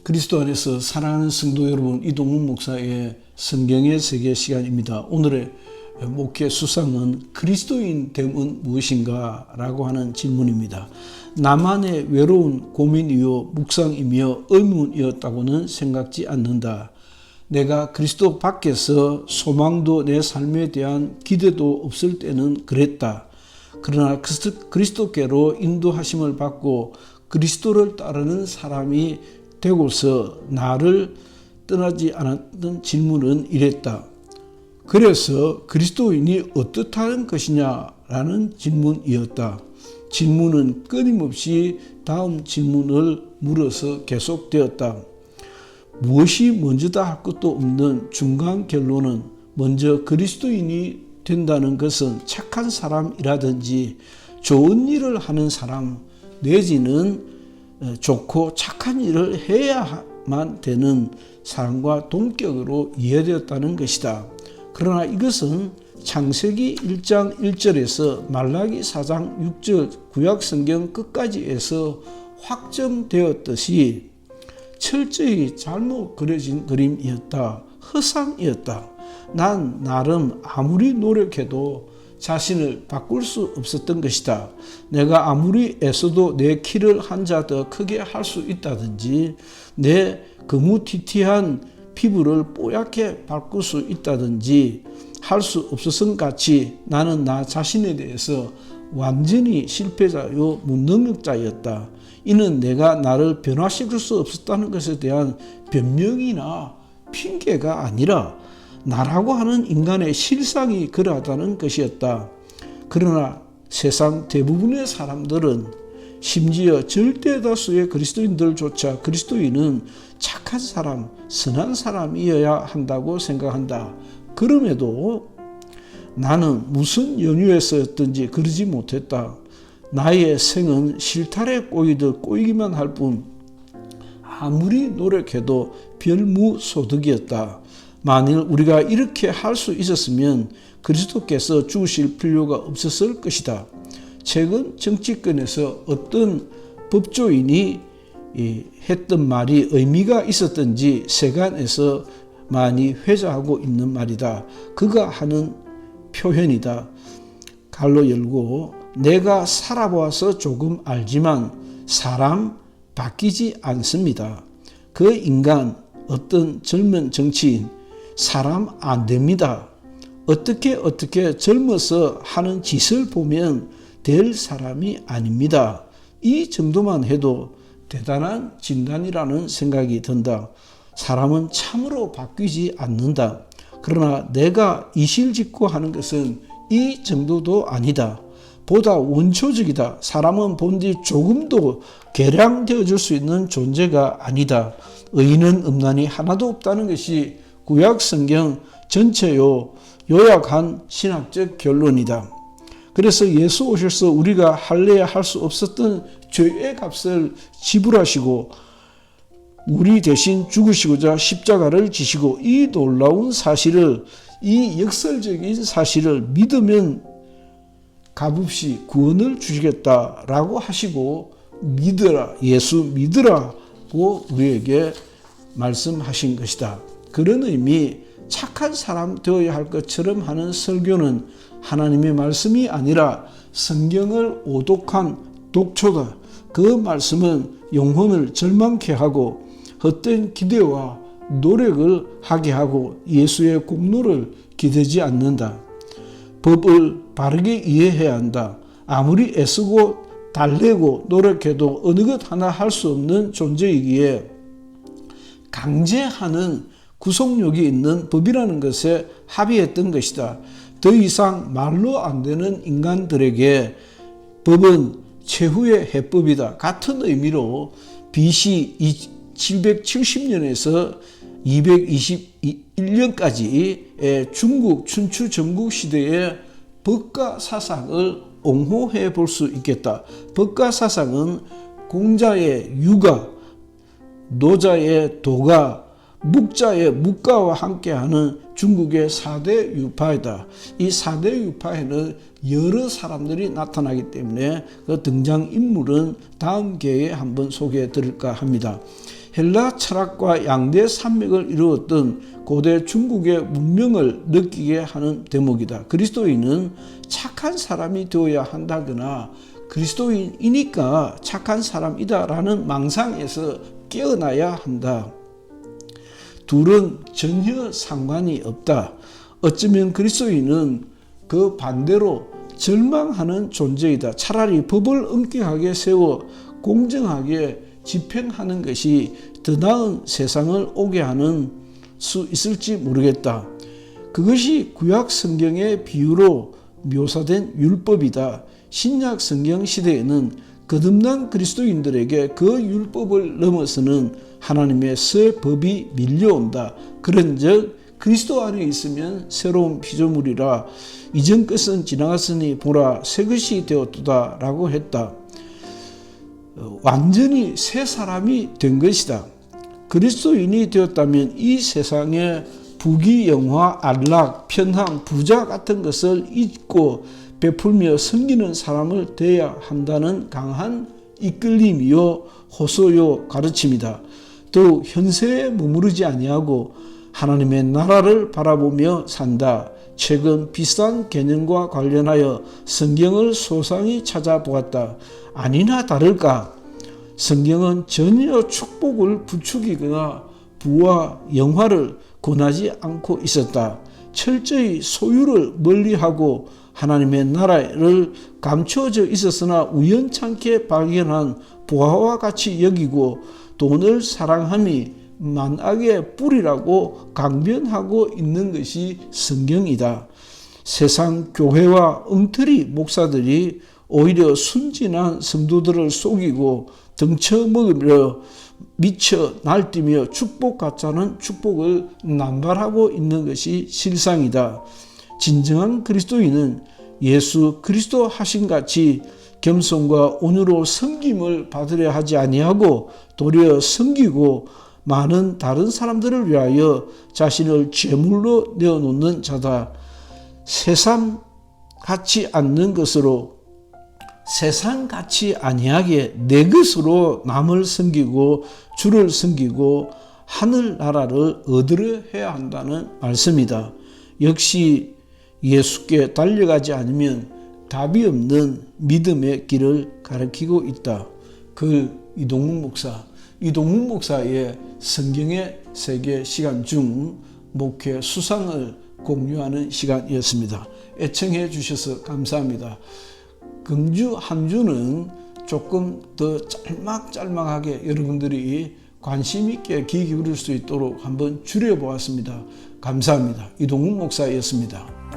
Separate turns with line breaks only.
그리스도 안에서 사랑하는 성도 여러분, 이동훈 목사의 성경의 세계 시간입니다. 오늘의 목회 수상은 그리스도인 됨은 무엇인가? 라고 하는 질문입니다. 나만의 외로운 고민이요 묵상이며 의문이었다고는 생각지 않는다. 내가 그리스도 밖에서 소망도 내 삶에 대한 기대도 없을 때는 그랬다. 그러나 그리스도께로 인도하심을 받고 그리스도를 따르는 사람이 되고서 나를 떠나지 않았던 질문은 이랬다. 그래서 그리스도인이 어떻다는 것이냐라는 질문이었다. 질문은 끊임없이 다음 질문을 물어서 계속되었다. 무엇이 먼저다 할 것도 없는 중간 결론은 먼저 그리스도인이 된다는 것은 착한 사람이라든지 좋은 일을 하는 사람 내지는 좋고 착한 일을 해야만 되는 사람과 동격으로 이해되었다는 것이다. 그러나 이것은 창세기 1장 1절에서 말라기 4장 6절 구약성경 끝까지에서 확정되었듯이 철저히 잘못 그려진 그림이었다. 허상이었다. 난 나름 아무리 노력해도 자신을 바꿀 수 없었던 것이다. 내가 아무리 애써도 내 키를 한 자 더 크게 할 수 있다든지 내 거무튀튀한 피부를 뽀얗게 바꿀 수 있다든지 할 수 없었던 같이 나는 나 자신에 대해서 완전히 실패자요 무능력자였다. 이는 내가 나를 변화시킬 수 없었다는 것에 대한 변명이나 핑계가 아니라 나라고 하는 인간의 실상이 그러하다는 것이었다. 그러나 세상 대부분의 사람들은 심지어 절대 다수의 그리스도인들조차 그리스도인은 착한 사람, 선한 사람이어야 한다고 생각한다. 그럼에도 나는 무슨 연유에서였든지 그러지 못했다. 나의 생은 실타래 꼬이듯 꼬이기만 할 뿐 아무리 노력해도 별무소득이었다. 만일 우리가 이렇게 할 수 있었으면 그리스도께서 죽으실 필요가 없었을 것이다. 최근 정치권에서 어떤 법조인이 했던 말이 의미가 있었던지 세간에서 많이 회자하고 있는 말이다. 그가 하는 표현이다. 갈로 열고 내가 살아보아서 조금 알지만 사람 바뀌지 않습니다. 그 인간 어떤 젊은 정치인 사람 안 됩니다. 어떻게 젊어서 하는 짓을 보면 될 사람이 아닙니다. 이 정도만 해도 대단한 진단이라는 생각이 든다. 사람은 참으로 바뀌지 않는다. 그러나 내가 이실직고 하는 것은 이 정도도 아니다. 보다 원초적이다. 사람은 본디 조금도 개량되어질 수 있는 존재가 아니다. 의인은 없나니 하나도 없다는 것이 구약성경 전체요 요약한 신학적 결론이다. 그래서 예수 오셔서 우리가 할래야 할 수 없었던 죄의 값을 지불하시고 우리 대신 죽으시고자 십자가를 지시고 이 놀라운 사실을, 이 역설적인 사실을 믿으면 값없이 구원을 주시겠다라고 하시고 믿으라, 예수 믿으라고 우리에게 말씀하신 것이다. 그런 의미 착한 사람 되어야 할 것처럼 하는 설교는 하나님의 말씀이 아니라 성경을 오독한 독초다. 그 말씀은 영혼을 절망케 하고 헛된 기대와 노력을 하게 하고 예수의 공로를 기대지 않는다. 법을 바르게 이해해야 한다. 아무리 애쓰고 달래고 노력해도 어느 것 하나 할 수 없는 존재이기에 강제하는 구속력이 있는 법이라는 것에 합의했던 것이다. 더 이상 말로 안 되는 인간들에게 법은 최후의 해법이다. 같은 의미로 BC 770년에서 221년까지 중국 춘추 전국 시대의 법가 사상을 옹호해 볼 수 있겠다. 법가 사상은 공자의 유가, 노자의 도가, 묵자의 묵가와 함께하는 중국의 4대 유파이다. 이 4대 유파에는 여러 사람들이 나타나기 때문에 그 등장인물은 다음 기회에 한번 소개해 드릴까 합니다. 헬라 철학과 양대 산맥을 이루었던 고대 중국의 문명을 느끼게 하는 대목이다. 그리스도인은 착한 사람이 되어야 한다거나 그리스도인이니까 착한 사람이다라는 망상에서 깨어나야 한다. 둘은 전혀 상관이 없다. 어쩌면 그리스도인은 그 반대로 절망하는 존재이다. 차라리 법을 엄격하게 세워 공정하게 집행하는 것이 더 나은 세상을 오게 하는 수 있을지 모르겠다. 그것이 구약 성경의 비유로 묘사된 율법이다. 신약 성경 시대에는 거듭난 그리스도인들에게 그 율법을 넘어서는 하나님의 새 법이 밀려온다. 그런즉 그리스도 안에 있으면 새로운 피조물이라 이전 것은 지나갔으니 보라 새 것이 되었도다 라고 했다. 완전히 새 사람이 된 것이다. 그리스도인이 되었다면 이 세상의 부귀, 영화, 안락, 편함, 부자 같은 것을 잊고 베풀며 섬기는 사람을 되어야 한다는 강한 이끌림이요 호소요 가르침이다. 더욱 현세에 머무르지 아니하고 하나님의 나라를 바라보며 산다. 최근 비슷한 개념과 관련하여 성경을 소상히 찾아보았다. 아니나 다를까 성경은 전혀 축복을 부추기거나 부와 영화를 권하지 않고 있었다. 철저히 소유를 멀리하고 하나님의 나라를 감춰져 있었으나 우연찮게 발견한 보화와 같이 여기고 돈을 사랑함이 만악의 뿌리라고 강변하고 있는 것이 성경이다. 세상 교회와 엉터리 목사들이 오히려 순진한 성도들을 속이고 등쳐먹으며 미쳐 날뛰며 축복 같자는 축복을 남발하고 있는 것이 실상이다. 진정한 그리스도인은 예수 그리스도 하신 같이 겸손과 온유로 섬김을 받으려 하지 아니하고 도리어 섬기고 많은 다른 사람들을 위하여 자신을 제물로 내어놓는 자다. 세상 같지 않는 것으로 세상 같이 아니하게 내 것으로 남을 섬기고 주를 섬기고 하늘나라를 얻으려 해야 한다는 말씀이다. 역시 예수께 달려가지 않으면 답이 없는 믿음의 길을 가리키고 있다. 이동욱 목사의 성경의 세계 시간 중 목회 수상을 공유하는 시간이었습니다. 애청해 주셔서 감사합니다. 금주 한 주는 조금 더 짤막하게 여러분들이 관심 있게 귀 기울일 수 있도록 한번 줄여보았습니다. 감사합니다. 이동욱 목사였습니다.